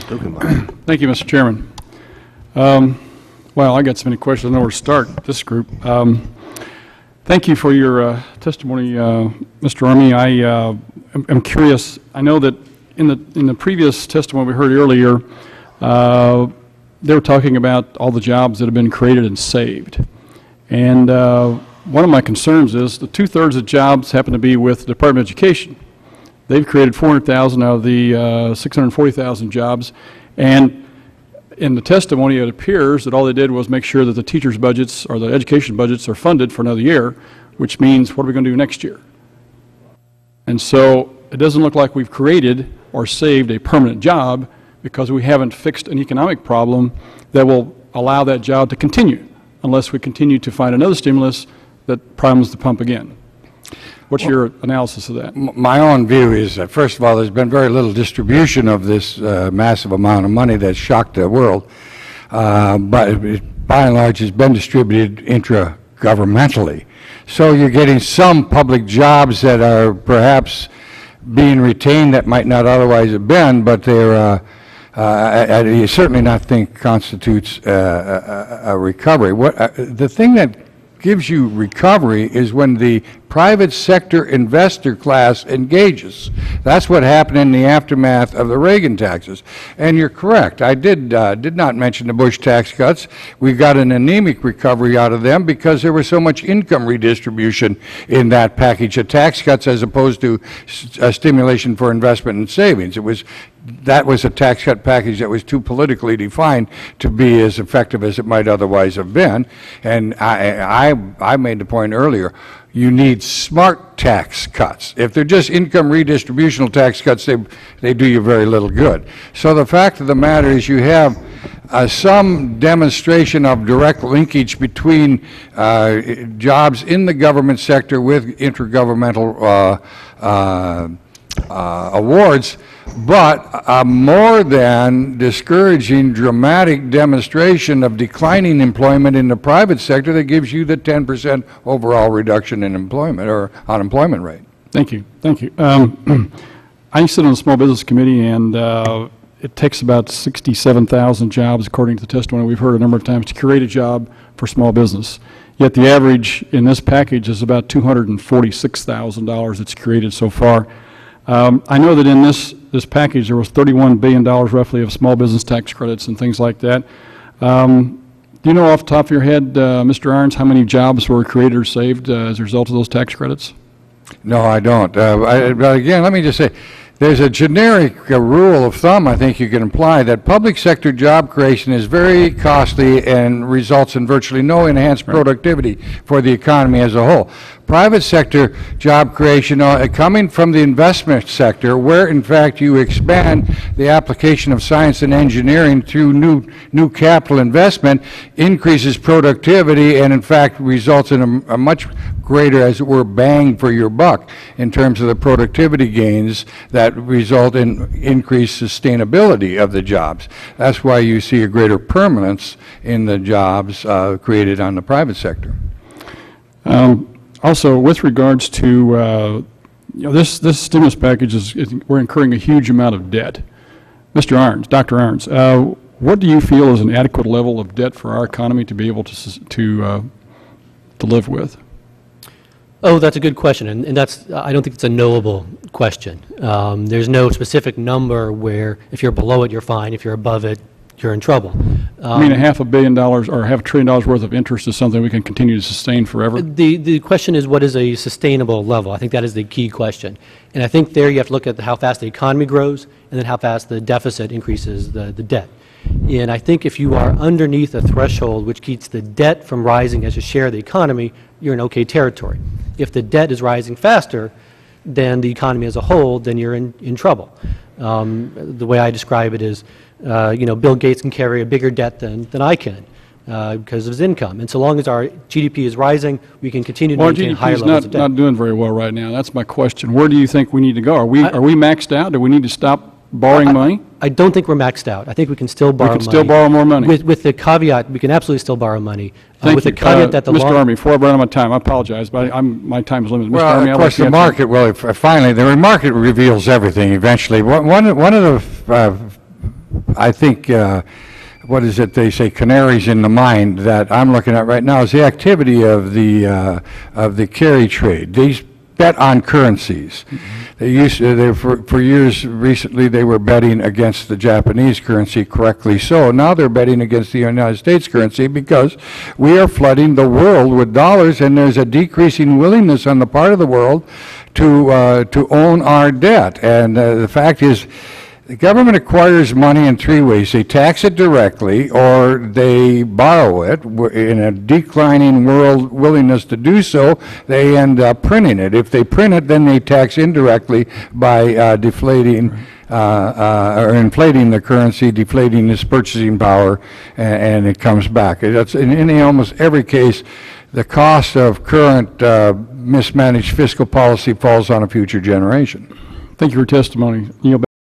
Luetkemeyer. Thank you, Mr. Chairman. Well, I got so many questions. I don't know where to start this group. Thank you for your testimony, Mr. Army. I'm curious. I know that in the previous testimony we heard earlier, they were talking about all the jobs that have been created and saved. And one of my concerns is that 2/3 of jobs happen to be with the Department of Education. They've created 400,000 out of the 640,000 jobs. And in the testimony, it appears that all they did was make sure that the teachers' budgets or the education budgets are funded for another year, which means what are we going to do next year? And so it doesn't look like we've created or saved a permanent job because we haven't fixed an economic problem that will allow that job to continue unless we continue to find another stimulus that primes the pump again. What's your analysis of that? My own view is that, first of all, there's been very little distribution of this massive amount of money that's shocked the world, but by and large it's been distributed intra-governmentally. So you're getting some public jobs that are perhaps being retained that might not otherwise have been, but they're you certainly not think constitutes a recovery. The thing that gives you recovery is when the private sector investor class engages. That's what happened in the aftermath of the Reagan taxes. And you're correct. I did not mention the Bush tax cuts. We got an anemic recovery out of them because there was so much income redistribution in that package of tax cuts as opposed to a stimulation for investment and savings. That was a tax cut package that was too politically defined to be as effective as it might otherwise have been. And I made the point earlier, you need smart tax cuts. If they're just income redistributional tax cuts, they do you very little good. So the fact of the matter is you have some demonstration of direct linkage between jobs in the government sector with intergovernmental awards, but a more than discouraging, dramatic demonstration of declining employment in the private sector that gives you the 10% overall reduction in employment or unemployment rate. Thank you. Thank you. I sit on the Small Business Committee, and it takes about 67,000 jobs, according to the testimony we've heard a number of times, to create a job for small business. Yet the average in this package is about $246,000 that's created so far. I know that in this package there was $31 billion roughly of small business tax credits and things like that. Do you know off the top of your head, Mr. Irons, how many jobs were created or saved as a result of those tax credits? No, I don't. But again, let me just say, there's a generic rule of thumb I think you can apply that public sector job creation is very costly and results in virtually no enhanced productivity for the economy as a whole. Private sector job creation coming from the investment sector, where in fact you expand the application of science and engineering through new capital investment, increases productivity and in fact results in a much greater, as it were, bang for your buck in terms of the productivity gains that result in increased sustainability of the jobs. That's why you see a greater permanence in the jobs created on the private sector. Also, with regards to this stimulus package, we're incurring a huge amount of debt. Mr. Irons, Dr. Irons, what do you feel is an adequate level of debt for our economy to be able to live with? Oh, that's a good question, and I don't think it's a knowable question. There's no specific number where if you're below it, you're fine. If you're above it, you're in trouble. I mean, $500 million or $500 billion worth of interest is something we can continue to sustain forever? The question is, what is a sustainable level? I think that is the key question. And I think there you have to look at how fast the economy grows and then how fast the deficit increases the debt. And I think if you are underneath a threshold which keeps the debt from rising as a share of the economy, you're in okay territory. If the debt is rising faster than the economy as a whole, then you're in trouble. The way I describe it is, Bill Gates can carry a bigger debt than I can because of his income. And so long as our GDP is rising, we can continue to maintain higher levels of debt. Not doing very well right now. That's my question. Where do you think we need to go? Are we maxed out? Do we need to stop borrowing money? I don't think we're maxed out. I think we can still borrow money. We can still borrow more money. With the caveat, we can absolutely still borrow money. Thank with you. the caveat that the Mr. Army, before I run out of time, I apologize, but my time is limited. Mr. Well, Army, of course, the market, finally, the market reveals everything eventually. One of the I think, what is it they say, canaries in the mine that I'm looking at right now is the activity of the carry trade. These bet on currencies. They used to, for years recently, they were betting against the Japanese currency, correctly so. Now they're betting against the United States currency because we are flooding the world with dollars, and there's a decreasing willingness on the part of the world to own our debt. And the fact is, the government acquires money in three ways. They tax it directly, or they borrow it. In a declining world willingness to do so, they end up printing it. If they print it, then they tax indirectly by deflating or inflating the currency, deflating its purchasing power, and it comes back. That's in almost every case. The cost of current mismanaged fiscal policy falls on a future generation. Thank you for your testimony.